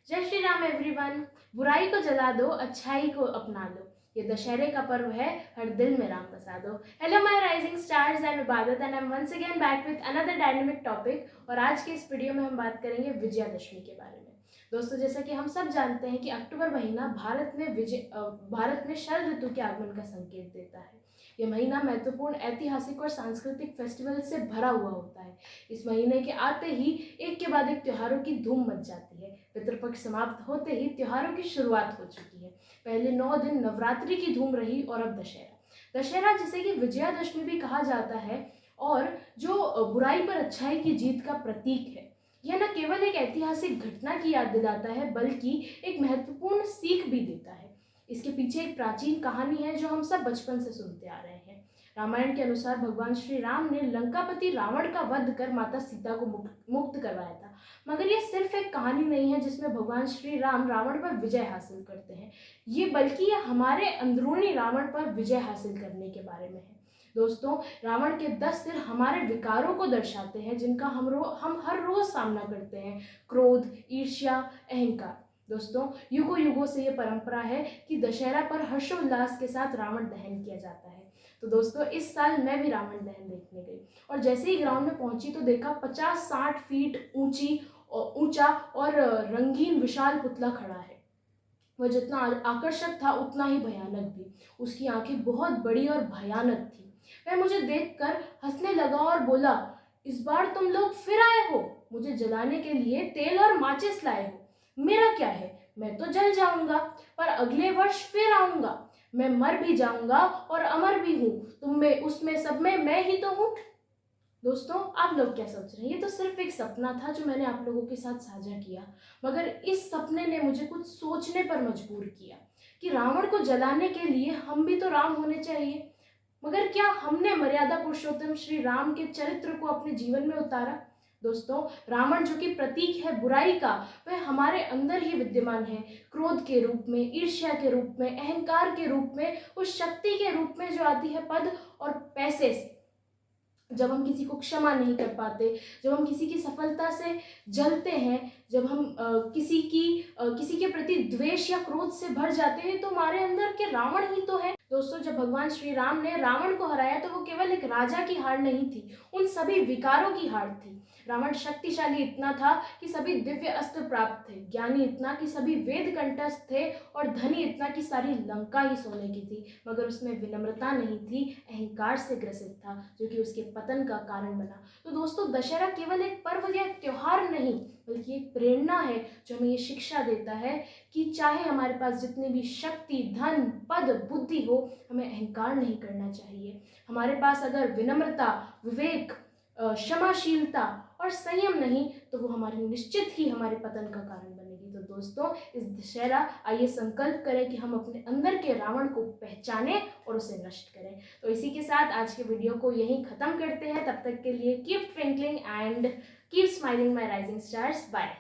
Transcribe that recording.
जय श्री राम एवरीवन। बुराई को जला दो, अच्छाई को अपना लो। ये दशहरे का पर्व है, हर दिल में राम बसा दो। Hello my rising stars, I am Ibadat and I am once again back with another dynamic topic. और आज के इस वीडियो में हम बात करेंगे विजयादशमी के बारे में। दोस्तों, जैसा कि हम सब जानते हैं कि अक्टूबर महीना भारत में शरद ऋतु के आगमन का संकेत देता है। यह महीना महत्वपूर्ण ऐतिहासिक और सांस्कृतिक फेस्टिवल से भरा हुआ होता है। इस महीने के आते ही एक के बाद एक त्योहारों की धूम मच जाती है। पितृपक्ष समाप्त होते ही त्योहारों की शुरुआत हो चुकी है। पहले 9 दिन नवरात्रि की धूम रही और अब दशहरा जिसे कि विजयादशमी भी कहा जाता है और जो बुराई पर अच्छाई की जीत का प्रतीक है। यह न केवल एक ऐतिहासिक घटना की याद दिलाता है बल्कि एक महत्वपूर्ण सीख भी देता है। इसके पीछे एक प्राचीन कहानी है जो हम सब बचपन से सुनते आ रहे हैं। रामायण के अनुसार भगवान श्री राम ने लंकापति रावण का वध कर माता सीता को मुक्त करवाया था। मगर ये सिर्फ एक कहानी नहीं है जिसमें भगवान श्री राम रावण पर विजय हासिल करते हैं, ये बल्कि ये हमारे अंदरूनी रावण पर विजय हासिल करने के बारे में है। दोस्तों, रावण के 10 सिर हमारे विकारों को दर्शाते हैं जिनका हम हर रोज सामना करते हैं। क्रोध, ईर्ष्या, अहंकार। दोस्तों, युगों युगों से ये परंपरा है कि दशहरा पर हर्षोल्लास के साथ रावण दहन किया जाता है। तो दोस्तों, इस साल मैं भी रावण दहन देखने गई और जैसे ही ग्राउंड में पहुंची तो देखा 50-60 फीट ऊंचा और रंगीन विशाल पुतला खड़ा है। वह जितना आकर्षक था उतना ही भयानक भी। उसकी आंखें बहुत बड़ी और भयानक थी। वह मुझे देखकर हंसने लगा और बोला, इस बार तुम लोग फिर आए हो, मुझे जलाने के लिए तेल और माचिस लाए हो। मेरा क्या है, मैं तो जल जाऊंगा, पर अगले वर्ष फिर आऊंगा। मैं मर भी जाऊंगा और अमर भी हूँ, तुम में उसमें सब में मैं ही तो हूँ। दोस्तों, आप लोग क्या सोच रहे हैं? ये तो सिर्फ एक सपना था जो मैंने आप लोगों के साथ साझा किया, मगर इस सपने ने मुझे कुछ सोचने पर मजबूर किया कि रावण को जलाने के लिए हम भी तो राम होने चाहिए। मगर क्या हमने मर्यादा पुरुषोत्तम श्री राम के चरित्र को अपने जीवन में उतारा? दोस्तों, रावण जो कि प्रतीक है बुराई का, वह हमारे अंदर ही विद्यमान है। क्रोध के रूप में, ईर्ष्या के रूप में, अहंकार के रूप में, उस शक्ति के रूप में जो आती है पद और पैसे से। जब हम किसी को क्षमा नहीं कर पाते, जब हम किसी की सफलता से जलते हैं, जब हम किसी के प्रति द्वेष या क्रोध से भर जाते हैं, तो हमारे अंदर के रावण ही तो है। दोस्तों, जब भगवान श्री राम ने रावण को हराया तो वो केवल एक राजा की हार नहीं थी, उन सभी विकारों की हार थी। रावण शक्तिशाली इतना था कि सभी दिव्य अस्त्र प्राप्त थे, ज्ञानी इतना कि सभी वेद कंठस्थ थे और धनी इतना कि सारी लंका ही सोने की थी। मगर उसमें विनम्रता नहीं थी, अहंकार से ग्रसित था, जो कि उसके पतन का कारण बना। तो दोस्तों, दशहरा केवल एक पर्व या त्योहार नहीं बल्कि एक प्रेरणा है जो हमें ये शिक्षा देता है कि चाहे हमारे पास जितनी भी शक्ति, धन, पद, बुद्धि हो, हमें अहंकार नहीं करना चाहिए। हमारे पास अगर विनम्रता, विवेक, क्षमाशीलता और संयम नहीं तो वो हमारे निश्चित ही हमारे पतन का कारण बनेगी। तो दोस्तों, इस दशहरा आइए संकल्प करें कि हम अपने अंदर के रावण को पहचानें और उसे नष्ट करें। तो इसी के साथ आज के वीडियो को यहीं खत्म करते हैं। तब तक के लिए keep twinkling and keep smiling my rising stars. Bye.